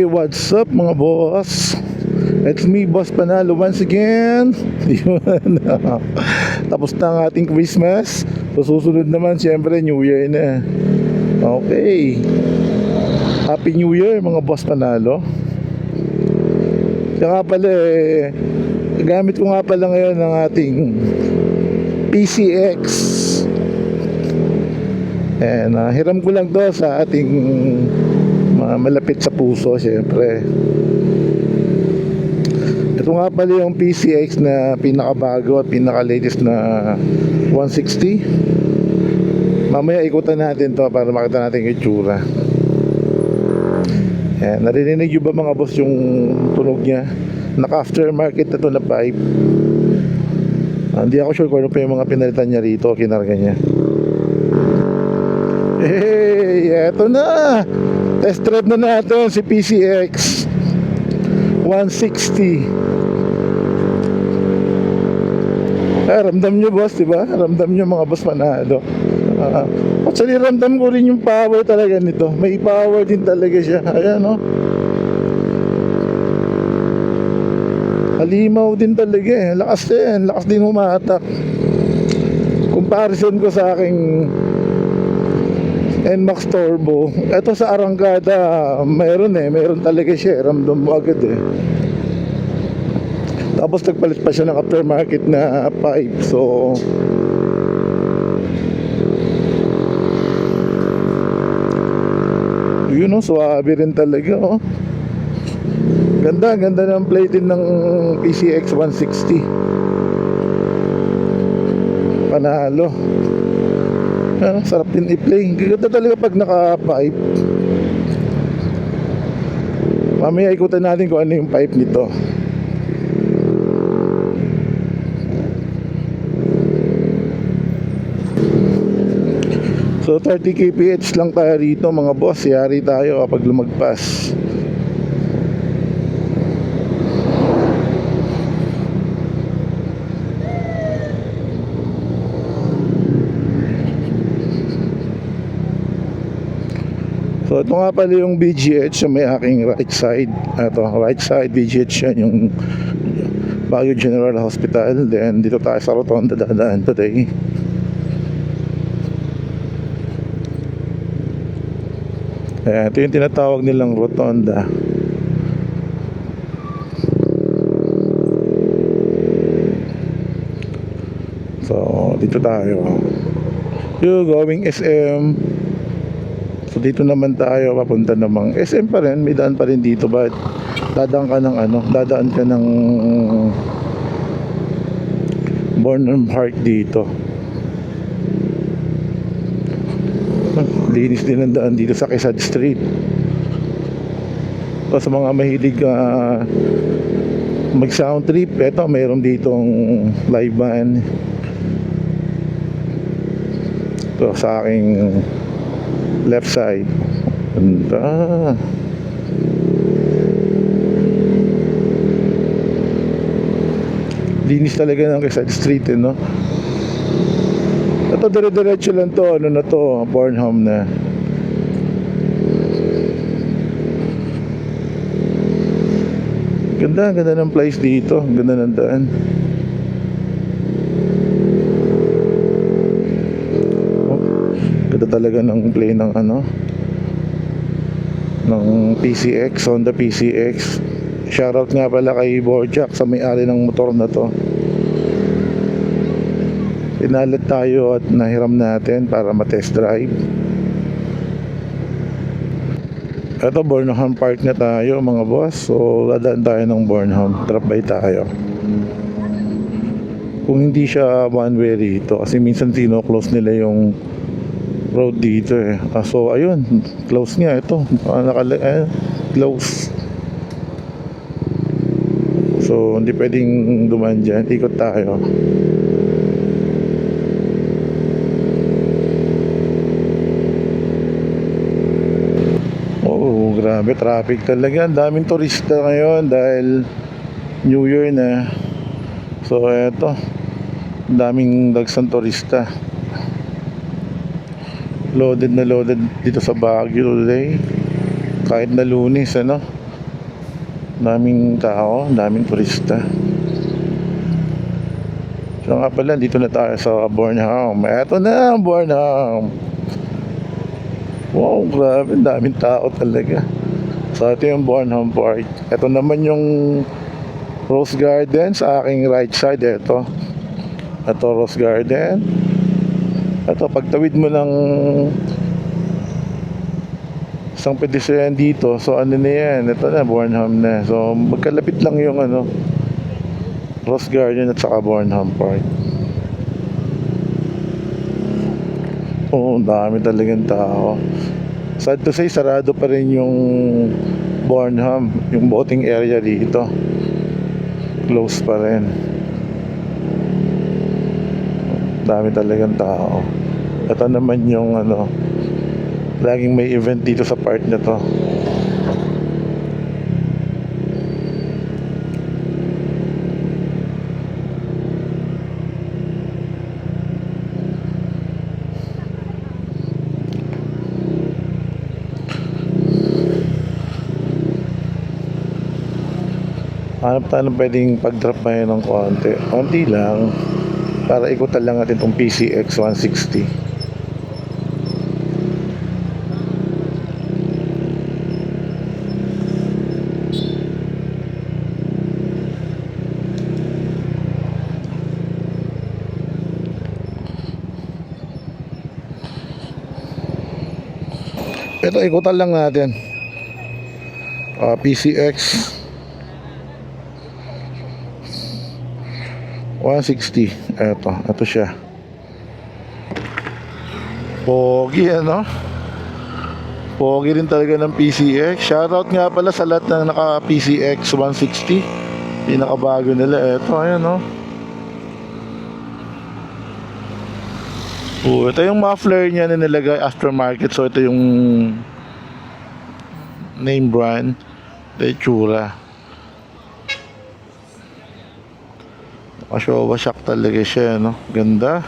what's up mga boss? It's me, Boss Panalo once again. Yun. Tapos na ang ating Christmas. So susunod naman siyempre New Year na. Okay. Happy New Year mga Boss Panalo. Kaya nga pala gamit ko nga pala ngayon ng ating PCX. And hiram ko lang to sa ating malapit sa puso siyempre. Ito nga pala yung PCX na pinakabago at pinaka-latest na 160. Mamaya ikutan natin to para makita natin yung itsura. Ayan, narinig nyo ba mga boss yung tunog niya? Naka-aftermarket na to na pipe. Hindi ako sure kung ano pa yung mga pinalitan niya rito, kinarga niya. Hey, eto na! Test drive na natin si PCX 160. Ramdam nyo boss, diba? Ramdam nyo mga boss Panalo. Actually ramdam ko rin yung power talaga nito. May power din talaga siya. Ayan o. Halimaw din talaga eh. Lakas din. Lakas din humatak. Comparison ko sa aking NMAX Turbo. Ito sa arangkada meron talaga siya. Ramdam mo agad eh. Tapos nagpalit pa siya ng aftermarket na pipe. So yun o, suwabe rin talaga oh. Ganda ng plating ng PCX 160. Panalo. Sarap din i-play. Ganda talaga pag naka-pipe. Mamaya ikutan natin kung ano yung pipe nito. So 30 kph lang tayo rito mga boss. Yari tayo kapag lumagpas. So ito nga pala yung BGH sa may aking right side. Ito, right side BGH yan, yung Baguio General Hospital. Then dito tayo sa Rotonda dadaan today. Ito yung tinatawag nilang Rotonda. So dito tayo. Yung going SM. So dito naman tayo papunta namang SM pa rin. May daan pa rin dito. But dadaan ka ng dadaan ka ng Bornholm Park dito. Linis din ang daan dito sa Quezon Street. So sa mga mahilig mag sound trip, eto mayroon ditong live band. So sa aking left side. Ganda. Linis talaga ng Quezon Street no? Ito dire-diretso lang to, na to, Bornholm na. Ganda ng place dito, ganda ng daan. Ganda talaga ng play ng ng PCX, Honda PCX. Shoutout nga pala kay Borjak sa may-ari ng motor na to. Pinalit tayo at nahiram natin para ma-test drive. Ito, Bornholm Park na tayo mga boss. So dadaan tayo ng Bornholm. Drop by tayo. Kung hindi siya one way rito, kasi minsan close nila yung road dito eh. So ayun, close nga ito. Close. So hindi pwedeng dumaan dyan. Ikot tayo. Grabe, traffic talaga. Ang daming turista ngayon dahil New Year na. So eto, daming dagsang turista. Loaded na loaded dito sa Baguio today. Kahit na Lunes Daming tao, daming turista. So nga pala, dito na tayo sa Bornholm. Eto na ang Bornholm. Wow, grabe, daming tao talaga. So ito yung Bornholm Park. Ito naman yung Rose Garden sa aking right side. Ito Rose Garden. Ito, pagtawid mo ng isang pedestrian dito, so ano na yan, ito na, Bornholm na. So magkalapit lang yung Rose Garden at saka Bornholm Park. Oo, dami talagang tao. Sad to say, sarado pa rin yung Bornholm, yung boating area dito. Close pa rin. Dami talagang tao. Ito naman yung laging may event dito sa part na to. Hanap tayo ng pwedeng pag-drop ngayon ng konti lang para ikutan lang natin itong PCX 160. Ito, ikutan lang natin. PCX 160. Ito siya. Pogi Pogi rin talaga ng PCX. Shoutout nga pala sa lahat ng naka PCX 160. Pinakabago nila. Ayan. Ito yung muffler niya na nilagay aftermarket. So ito yung name brand. Ito yung tsura. Showa shock talaga siya, Ganda.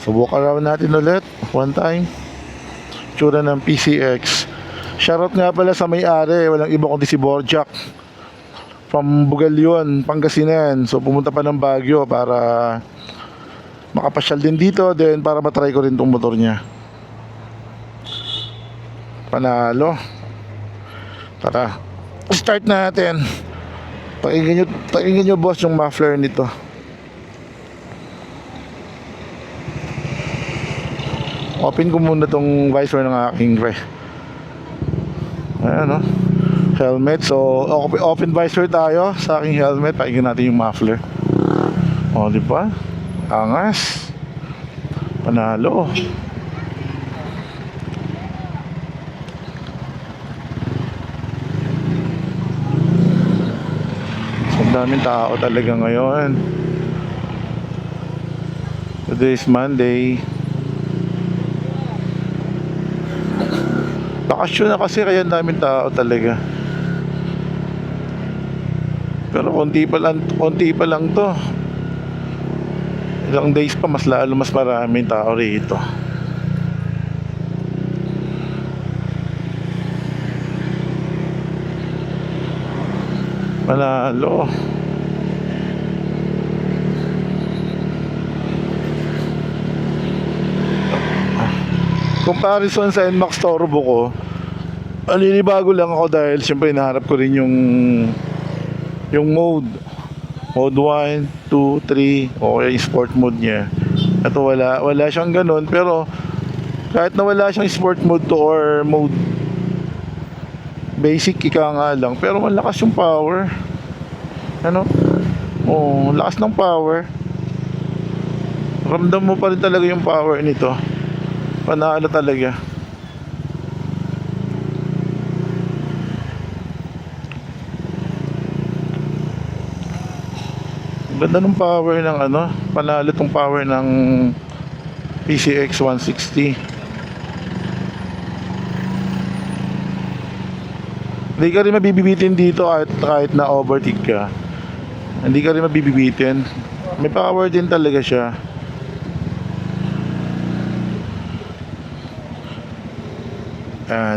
Subukan raw natin ulit one time. Tsura ng PCX. Shoutout nga pala sa may-ari, walang iba kundi si Borjak from Bugalyon, Pangasinan. So pumunta pa ng Baguio para makapasyal din dito, then para matry ko rin tong motor niya. Panalo. Tara, start natin. Pakinggan nyo boss yung muffler nito. Open ko muna tong visor ng aking ayan helmet. So open visor tayo sa aking helmet. Pakinggan natin yung muffler. Diba? Angas. Panalo. Daming tao talaga ngayon. Today is Monday. Bakasyon na kasi kaya daming tao talaga. Pero konti pa lang to. Ilang days pa mas maraming tao rito. Manalo. Comparison sa NMAX Turbo ko, aninibago lang ako dahil siyempre naharap ko rin yung mode 1, 2, 3 o yung sport mode niya. Ito wala siyang ganun, pero kahit na wala siyang sport mode to or mode basic, ika nga lang, pero malakas yung power. Lakas ng power. Ramdam mo pa rin talaga yung power nito. Panalo talaga. Ganda ng power ng panalo tong power ng PCX 160. Hindi ka rin mabibitin dito kahit na overtake ka. Hindi ka rin mabibitin. May power din talaga siya.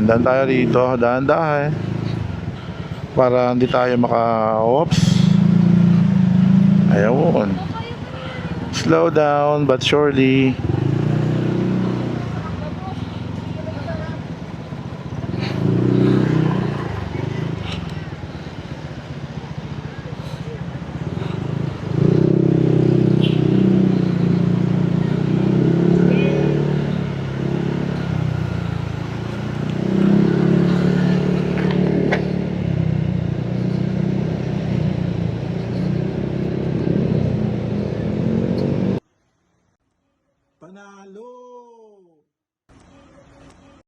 Dahan tayo rito. Dahan-dahan. para hindi tayo maka-ops. Ayun. Slow down but surely.